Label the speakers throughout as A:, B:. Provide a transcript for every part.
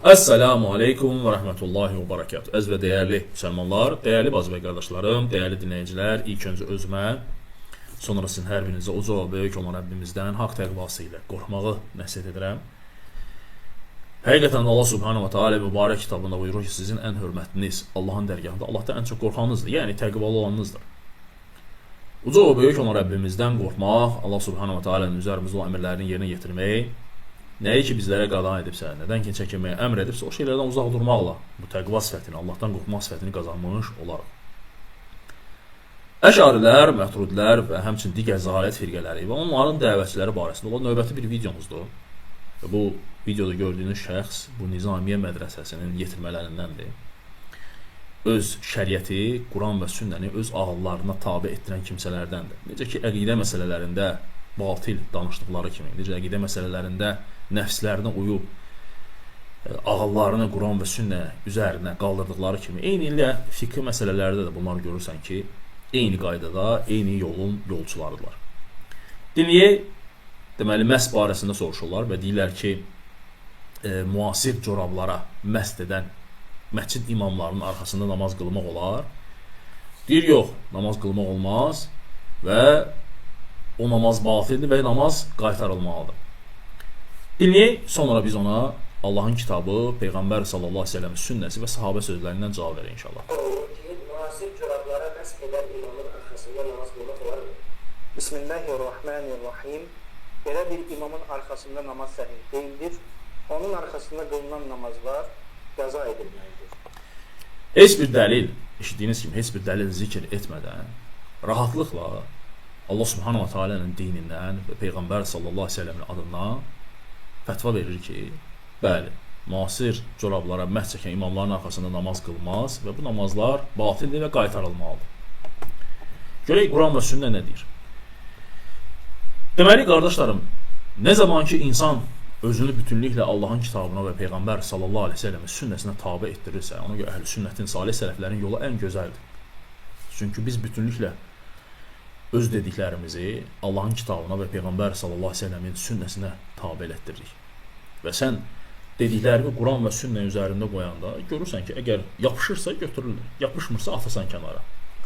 A: Esselamu Aleyküm ve Rahmetullahi ve Berekatuhu. Əziz və dəyərli müsəlmanlar, dəyərli bacı və qardaşlarım, dəyərli dinləyicilər, ilk öncə özümə, sonra sizin hər birinizə uca və böyük olan Rəbbimizdən haqq təqvası ilə qorxmağı nəsihət edirəm. Həqiqətən Allah Subhanahu wa Taala mübarək kitabında buyurur ki, sizin ən hörmətliniz Allahın dərgahında Allahdan ən çox qorxanınızdır, yəni təqvalı olanınızdır. Uca və böyük olan Rəbbimizdən qorxmaq, Allah Subhanahu wa Taala'nın üzərimizdə olan əmrlərini yerinə yetirmək, nəyi ki bizlərə qadan edibsə, nədən ki çəkinməyə əmr edibsə, o şeylərdən uzaq durmaqla bu təqva sifətini, Allahdan qorxmaq sifətini qazanmış olaraq. Əşarilər, mətrudlər və həmçinin digər zəlalət firqələri və onların dəvətçiləri barəsində olan növbəti bir videomuzdur. Və bu videoda gördüyünüz şəxs bu Nizamiye mədrəsəsinin yetirmələrindəndir. Öz şəriəti, Quran və sünnəni öz ağıllarına tabe etdirən kimsələrdəndir. Necə ki, əqidə məsələlərində batil danışdıqları kimi, necə əqidə məsələlərində nəfslərinə uyub ağıllarını Quran və sünnə üzərinə qaldırdıqları kimi, eyni ilə fiqh məsələlərdə də bunlar görürsən ki, eyni qaydada, eyni yolun yolçularıdırlar. Dinləyək, deməli, məhz barəsində soruşurlar və deyirlər ki, müasir corablara məst edən məscid imamlarının arxasında namaz qılmaq olar. Deyir, yox, namaz qılmaq olmaz və o namaz batildir və namaz qaytarılmalıdır. Dinləyək, sonra biz ona Allahın kitabı, Peyğəmbər sallallahu aleyhi ve sellem sünnəsi və sahabə sözlərindən cavab verir inşallah.
B: Müasir corablara məsk edən imamın arxasında namaz qılmaq olar mı? Bismillahirrahmanirrahim. Belə bir imamın arxasında namaz səhih deyildir. Onun arxasında qılınan namazlar qəza edilməlidir.
A: Heç bir dəlil, eşitdiyiniz kimi, heç bir dəlil zikr etmədən, rahatlıqla Allah Subhanahu wa Taala'nın dinindən və Peyğəmbər sallallahu aleyhi ve sellemin adından fətva verir ki, bəli, müasir corablara məhz çəkən imamların arxasında namaz qılmaz və bu namazlar batildir və qaytarılmalıdır. Görək, Quran və sünnə nə deyir? Deməli, qardaşlarım, nə zaman ki insan özünü bütünlüklə Allahın kitabına və Peyğəmbər sallallahu aleyhi ve sellemin sünnəsinə tabe etdirirsə, ona görə əhl-i sünnətin, salih sələflərin yolu ən gözəldir. Çünki biz bütünlüklə öz dediklərimizi Allahın kitabına və Peyğəmbər sallallahu aleyhi ve sellemin sünnəsinə tabe elətdiririk. Və sən dediklərimi Quran və sünnə üzərində qoyanda görürsən ki, əgər yapışırsa götürülür, yapışmırsa atasan kənara.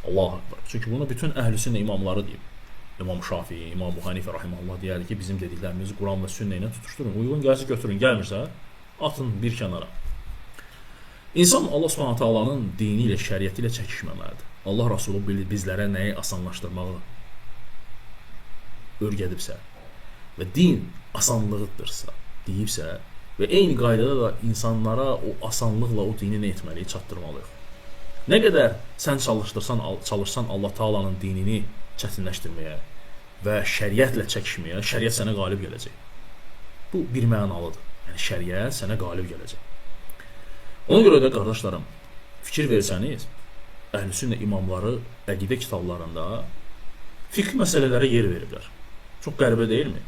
A: Allahu Akbar. Çünki bunu bütün əhl-i sünnə imamları deyib. İmam Şafii, İmam Ebu Hanifə rahimehullah deyərdi ki, bizim dediklərimizi Quran və sünnə ilə tutuşturun, uyğun gəlsə götürün, gəlmirsə atın bir kənara. İnsan Allah Subhanahu taalanın dini ilə, şəriəti ilə çəkişməməlidir. Allah Rasulü bizlərə nəyi asanlaşdırmağı öyrədibsə və din asanlığıdırsa deyibsə və eyni qaydada da insanlara o asanlıqla o dini nə etməliyik, çatdırmalıyıq. Nə qədər sən çalışsan Allah Taalanın dinini çətinləşdirməyə və şəriətlə çəkişməyə, şəriət sənə qalib gələcək. Bu bir mənalıdır. Yəni şəriət sənə qalib gələcək. Ona görə də qardaşlarım, fikir versəniz, əhl-i sünnə imamları əqidə kitablarında fiqh məsələlərə yer veriblər. Çox qəribə deyilmi?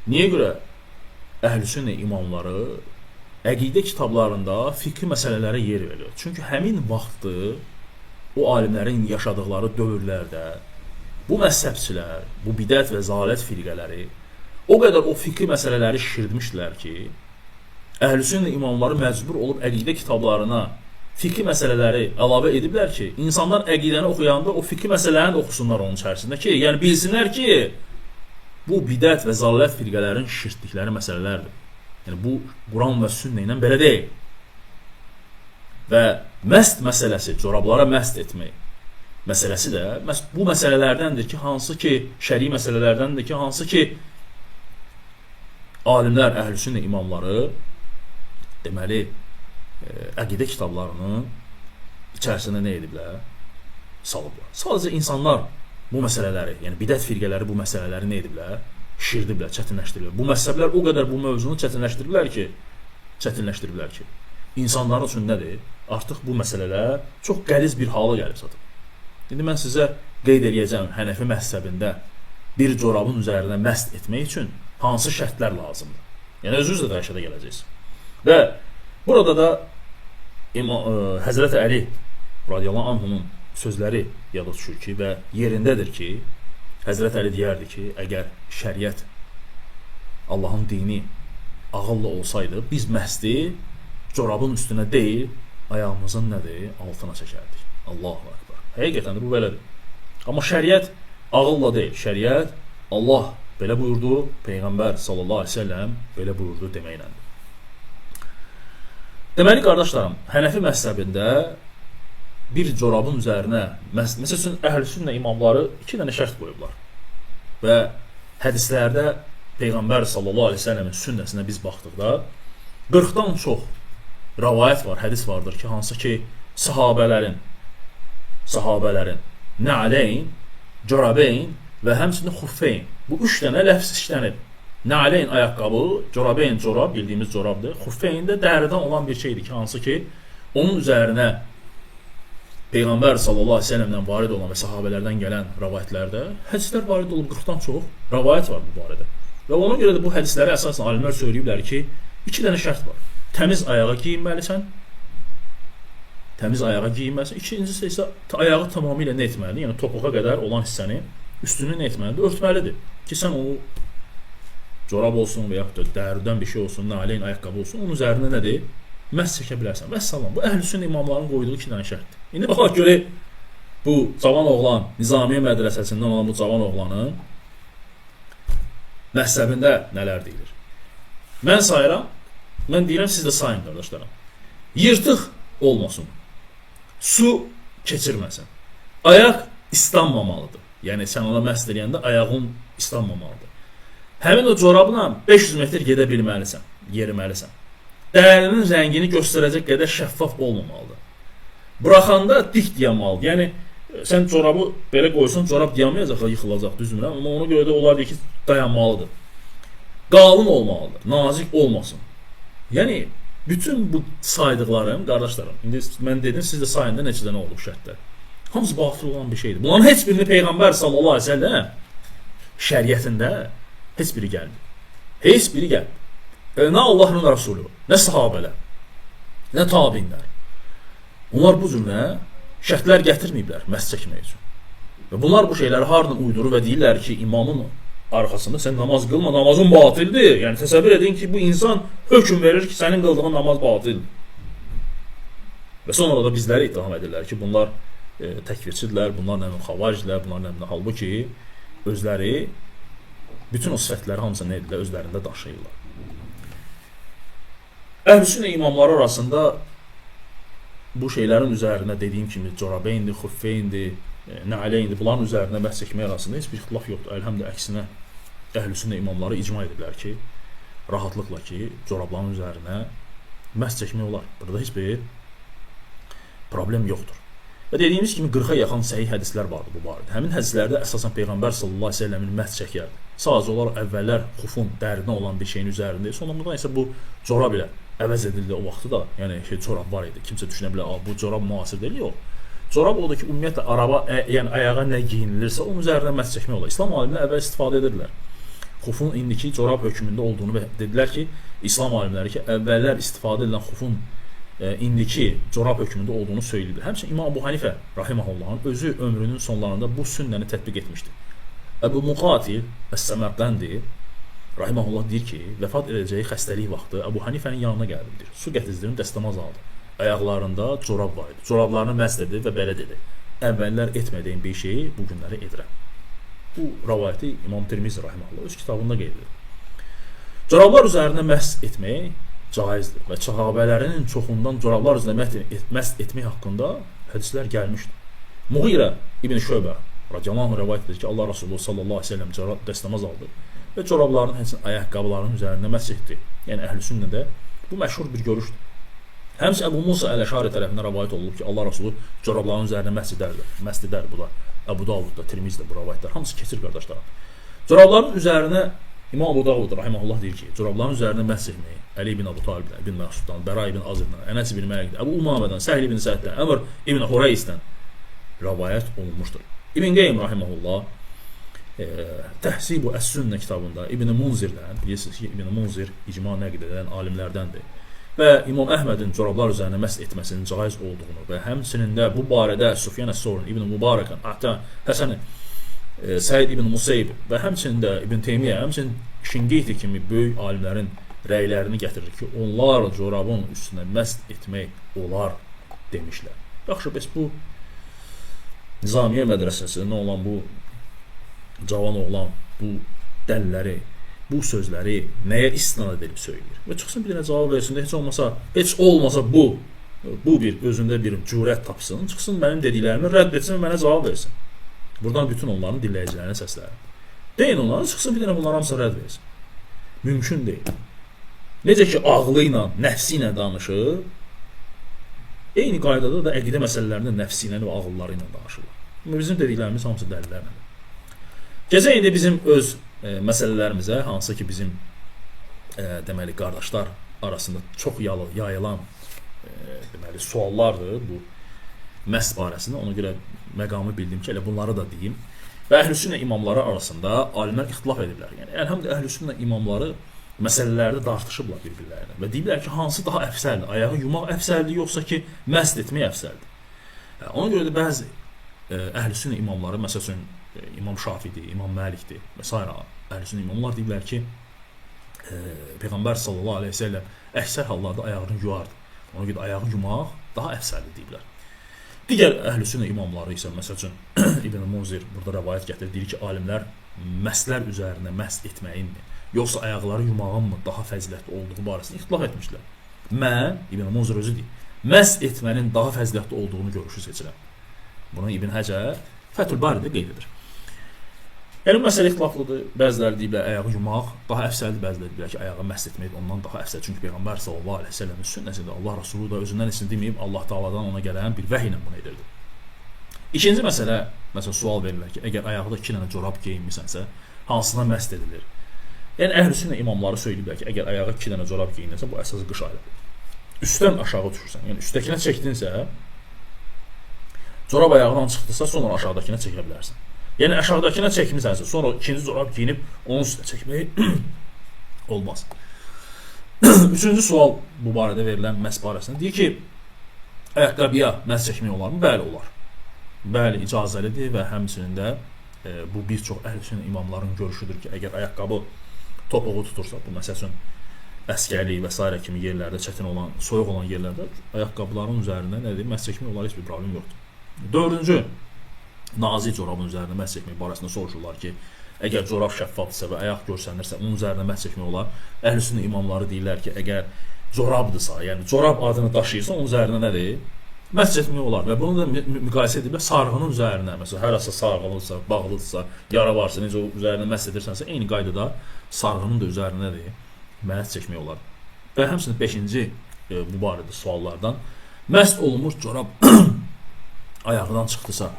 A: Niyə görə əhl-i sünnə imamları əqidə kitablarında fiqh məsələlərə yer verir? Çünki həmin vaxtı o alimlərin yaşadıkları dövrlərdə bu məzhəbçilər, bu bidət və zalət firqələri o qədər o fiqh məsələləri şişirdmişdilər ki, əhl-i sünnə imamları məcbur olub əqidə kitablarına fiqh məsələləri əlavə ediblər ki, insanlar əqidəni oxuyanda o fiqh məsələlərini də oxusunlar onun içərisində ki, yəni bilsinlər ki, bu bidət və zalət firqələrin şişirdikləri məsələlərdir. Yəni bu Quran və sünnə ilə belə deyil. Və məst məsələsi, corablara məst etmək məsələsi də bu məsələlərdəndir ki, hansı ki, şəri məsələlərdəndir ki, hansı ki, alimlər, əhl-i sünnə imamları deməli, əqidə kitablarının içərisində nə ediblər? Salıblar. Sadəcə insanlar bu məsələləri, yəni bidət firqələri bu məsələləri nə ediblər? Şişirdiblər, çətinləşdiriblər. Bu məzhəblər o qədər bu mövzunu çətinləşdiriblər ki, insanlar üçün nədir? Artıq bu məsələlər çox qəliz bir hala gəlib satıb. İndi mən sizə qeyd edəcəm, Hənəfi məzhəbində bir corabın üzərinə məst etmək üçün hansı şərtlər lazımdır? Yəni özünüz də dəhşətə gələcəksiniz. Və burada da Həzrət Əli radiyallahu anhunun sözləri yada düşür ki, və yerindədir ki, Həzrət Əli deyərdi ki, əgər şəriət Allahın dini ağıllı olsaydı, biz məhsdi corabın üstünə deyil, ayağımızın nədir? Altına çəkərdik. Allahu Ekber. Həqiqətən də bu belədir. Amma şəriət ağılla deyil. Şəriət Allah belə buyurdu, Peyğəmbər sallallahu əleyhi və səlləm belə buyurdu deməklədir. Deməli qardaşlarım, Hənəfi məzhəbində bir corabın üzərinə, məsəl üçün Əhl-Sünnə imamları 2 dənə şərt qoyublar. Və hədislərdə Peyğəmbər sallallahu əleyhi və səlləmin sünnəsinə biz baxdıqda 40-dan çox rivayət var, hədis vardır ki, hansı ki sahabələrin na'leyn, corabeyn və həmçinin xuffeyn. Bu 3 dənə ləfz işlənib. Na'leyn ayaqqabı, corabeyn corab, bildiyimiz corabdır. Xuffeyn də dəridən olan bir şeydir ki, hansı ki onun üzərinə Peyğəmbər sallallahu əleyhi və səlləmdən varid olan və sahabelərdən gələn rivayətlərdə hədislər varid olub 40-dan çox rivayət var bu barədə. Və ona görə də bu hədislərə əsasən alimlər söyləyiblər ki, 2 dənə şərt var. Təmiz ayağa geyinməlisən. Təmiz ayağa geyinməlisən. İkincisi isə ayağı tamamilə nə etməlidir? Yəni topuğa qədər olan hissəni, üstünü nə etməlidir? Örtməlidir. Ki sən onu corab olsun və yaxud da dəridən bir şey olsun, naleyn ayaqqabı olsun, onun üzərinə nədir? Məhz çəkə bilərsən. Vəssalam. Bu Əhl-Sünnə imamlarının qoyduğu 2 dənə şərtdir. İndi baxaq görək bu cavan oğlan, Nizamiye mədrəsəsindən olan bu cavan oğlanın məhzəbində nələr deyilir? Mən sayıram, mən deyirəm, siz də sayın qardaşlarım. Yırtıq olmasın. Su keçirməsin. Ayaq islanmamalıdır. Yəni sən ona məhz eləyəndə ayağın islanmamalıdır. Həmin o corabla 500 metr gedə bilməlisən, yeriməlisən. Dərinin rəngini göstərəcək qədər şəffaf olmamalıdır. Buraxanda dik dayanmalıdır. Yəni sən corabı belə qoysan, corab dayanmayacaq, yıxılacaq, düzmürəm, amma ona görə də onlar deyir ki, dayanmalıdır. Qalın olmalıdır, nazik olmasın. Yəni bütün bu saydıqlarım, qardaşlarım, indi mən dedim, siz də sayında neçə dənə oldu şərtlər. Hamısı batıl olan bir şeydir. Bunların heç birini Peyğəmbər sallallahu əleyhi və səlləm şəriətində heç biri gəlmir. Heç biri gəlmir. Nə Allahın Rəsulü, nə sahabələr, nə tabinlər. Onlar bu cür şərtlər gətirməyiblər məhz çəkmək üçün. Və bunlar bu şeyləri hardan uydurur və deyirlər ki, imamın arxasında sən namaz qılma, namazın batildir. Yəni təsəvvür edin ki, bu insan hökm verir ki, sənin qıldığın namaz batildir. Və sonra da bizləri ittiham edirlər ki, bunlar təkfirçidirlər, bunlar nəmin xavaricdirlər, bunlar nəmin halbuki özləri bütün o sifətləri hamısı nə edirlər, özlərində daşıyırlar. Əhl-Sünnə imamları arasında bu şeylərin üzərinə dediyim kimi corabeyndir, xuffeyndir, na'leyndir, bunların üzərinə bəhs etmək arasında heç bir ixtilaf yoxdur. Əlhəmdə əksinə Əhl-Sünnə imamları icma ediblər ki, rahatlıqla ki, corabların üzərinə məhz çəkmək olar. Burada heç bir problem yoxdur. Və dediyimiz kimi 40-a yaxın səhih hədislər vardı bu barədə. Həmin hədislərdə əsasən Peyğəmbər sallallahu əleyhi və səlləmin məhz çəkərdi. Sadəcə olaraq əvvəllər xufun dərindən olan bir şeyin üzərində, sonradan isə bu corab ilə əvəz edildi o vaxtı da. Yəni corab var idi. Kimsə düşünə bilər, bu corab müasir deyil, yox. Corab odur ki, ümumiyyətlə araba, yəni ayağa nə geyinilirsə, onun üzərinə məhz çəkmək olar. İslam alimləri əvvəl istifadə edirdilər. Xufun indiki corab hökmündə olduğunu və dedilər ki, İslam alimləri ki, əvvəllər istifadə edilən xufun indiki corab hökmündə olduğunu söyləyirlər. Həmçinin İmam Əbu Hanifə rahimehullahın özü ömrünün sonlarında bu sünnəni tətbiq etmişdi. Əbu Muqatil Əs-Səmərqəndi rahimehullah deyir ki, vəfat edəcəyi xəstəlik vaxtı Əbu Hanifənin yanına gəldi. Su gətirdim, dəstəmaz aldı. Ayaqlarında corab var idi. Corablarını məhz dedi və belə dedi: əvvəllər etmədiyim bir şeyi bu günləri edirəm. Bu rivayəti İmam Tirmizi rahimehullah öz kitabında qeyd edir. Corablar üzərində məhz etmək caizdir və sahabelərinin çoxundan corablar üzərində məhz etmək haqqında hədislər gəlmişdir. Muğirə İbn Şöbə radiyallahu anh rivayət edir ki, Allah Resulü sallallahu əleyhi və səlləm corab dəstəmaz aldı və corabların həmçinin ayaqqabılarının üzərində məhz etdi. Yəni Əhl-Sünnədə bu məşhur bir görüşdür. Həmçinin Əbu Musa Əl-Əşari tərəfindən rivayət olunub ki, Allah Resulü corabların üzərində məhz edərdi. Bu da Əbu Davudda, Tirmizdə bu rivayətlər hamısı keçir qardaşlar. Corabların üzərinə İmam Əbu Davud rahimehullah deyir ki, corabların üzərində məhz etməyi Əli ibn Əbu Talibdən, İbn Məsuddan, Bəra ibn Azibdən, Ənəs ibn Məlikdən, Əbu Umamədən, Səhl ibn Səddən, Əmr ibn Hureysdən rivayət olunmuşdur. İbn Qeym rahimehullah Təhsibu Əs-Sünnə kitabında İbn Munzirdən, bilirsiniz ki, İbn Munzir icma nəqd edən alimlərdəndir. Və İmam Əhmədin corablar üzərində məhz etməsinin caiz olduğunu və həmçinin də bu barədə Sufyan əs-Sawri, İbn Mübarəkən, Həsən Səid ibn Museyb və həmçinin də İbn Teymiyyə, həmçinin Şinqiti kimi böyük alimlərin rəylərini gətirir ki, onlar corabın üstünə məst etmək olar demişlər. Yaxşı, bəs bu Nizamiye mədrəsəsində olan bu cavan oğlan bu dəlləri, bu sözləri nəyə istinad edib söyləyir? Və çıxsın bir dənə cavab versin də heç olmasa bu bir özündə bir cürət tapsın, çıxsın mənim dediklərimi rədd etsin və mənə cavab versin. Buradan bütün onların dinləyicilərinə səslərim. Deyin onlara, çıxsın bir dənə bunların hamısı rədd versin. Mümkün deyil. Necə ki ağlı ilə, nəfsi ilə danışır, eyni qaydada da əqidə məsələlərində nəfsi ilə və ağılları ilə danışırlar. Bizim dediklərimiz hamısı dəlillərlə. Gecə indi bizim öz məsələlərimizə, hansı ki bizim deməli qardaşlar arasında çox yayılan deməli suallardır bu məst barəsində. Ona görə məqamı bildim ki, elə bunları da deyim. Və Əhlüsünnə imamları arasında alimlər ixtilaf ediblər. Yəni əlhəmdülillah Əhlüsünnə imamları məsələlərdə dartışıblar bir-birlərinə və deyiblər ki, hansı daha əfsəldir? Ayağı yumaq əfsəldir, yoxsa ki məst etmək əfsəldir? Ona görə də bəzi Əhlüsünnə imamları, məsələn İmam Şafiidir, İmam Məlikdir və s. Əhlüsünnə imamlar deyiblər ki, Peyğəmbər sallallahu əleyhi və səlləm əksər hallarda ayağını yuardı. Ona görə ayağı yumaq daha əfsəldir deyiblər. Digər Əhlüsünnə imamları isə məsələn İbn Munzir burada rəvayət gətirir, deyir ki, alimlər məslər üzərində məst etməyinmi, yoxsa ayaqları yumağınmı daha fəzilətli olduğu barəsində ixtilaf etmişlər. Mən, İbn Munzir özü deyir, məst etmənin daha fəzilətli olduğunu görüşü seçirəm. Bunu İbn Həcər Fəthül Baridə qeyd edir. Yəni məsələ ixtilaflıdır. Bəziləri deyiblər ayağı yumaq daha əfsəldir, bəziləri deyiblər ki, ayağı məst etmək ondan daha əfsəl. Çünki Peyğəmbər sallallahu əleyhi və səlləmin sünnəsində Allah Rəsulu da özündən isin deməyib, Allah Taala'dan ona gələn bir vəhy ilə bunu edirdi. İkinci məsələ, məsələn sual verirlər ki, əgər ayaqda 2 dənə corab geyinmisənsə, hansına məst edilir? Yəni Əhlüsünnə imamları söyləyiblər ki, əgər ayağa 2 dənə corab geyinirsə, bu əsas qış ayıdır. Üstdən aşağı düşürsən, yəni üstdəkinə çəkdinsə, corab ayağından çıxdısa, sonra aşağıdakına çəkə bilərsən. Yəni aşağıdakına çəkmisənsə, sonra ikinci corab geyinib onun üstünə çəkmək olmaz. Üçüncü sual bu barədə verilən məs barəsində deyir ki, ayaqqabıya məs çəkmək olarmı? Bəli, olar. Bəli, icazəlidir və həmçinin də bu bir çox Əhlüsünnə imamların görüşüdür ki, əgər ayaqqabı topuğu tutursa, bu məsələn əskərlik və s. kimi yerlərdə çətin olan, soyuq olan yerlərdə ayaqqabıların üzərində nədir? Məs çəkmək olar, heç bir problem yoxdur. Dördüncü, nazik corabın üzərində məs çəkmək barəsində soruşurlar ki, əgər corab şəffafdırsa və ayaq görsənirsə, onun üzərində məs çəkmək olar. Əhlüsünnə imamları deyirlər ki, əgər corabdırsa, yəni corab adını daşıyırsa, onun üzərində nədir? Məs çəkmək olar və bunu da müqayisə ediblər sarğının üzərinə. Məsələn, hərəsə sarğılıdırsa, bağlıdırsa, yara varsa, necə üzərinə məs edirsənsə, eyni qaydada sarğının da üzərinə nədir? Məs çəkmək olar. Və həmçinin 5-ci bu barədə suallardan məst olunmuş corab ayağından çıxdısa,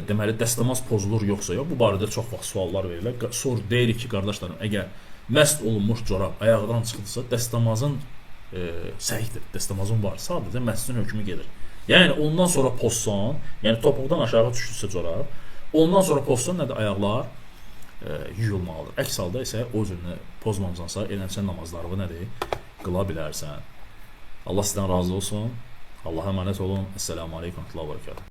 A: deməli dəstəmaz pozulur yoxsa yox? Bu barədə çox vaxt suallar verirlər. Sonra deyirik ki, qardaşlarım, əgər məst olunmuş corab ayağından çıxdısa, dəstəmazın səhihdir, dəstəmazın var. Sadəcə məscidin hökmü gedir. Yəni ondan sonra pozsan, yəni topuqdan aşağı düşürsə corab, ondan sonra pozsan nədir? Ayaqlar yuyulmalıdır. Əks halda isə o cürünü pozmamısansa, eləmsən namazlarını nədir? Qıla bilərsən. Allah sizdən razı olsun. Allah'a emanet olun. Esselamu aleyküm ve rahmetullahi ve berekatuhu.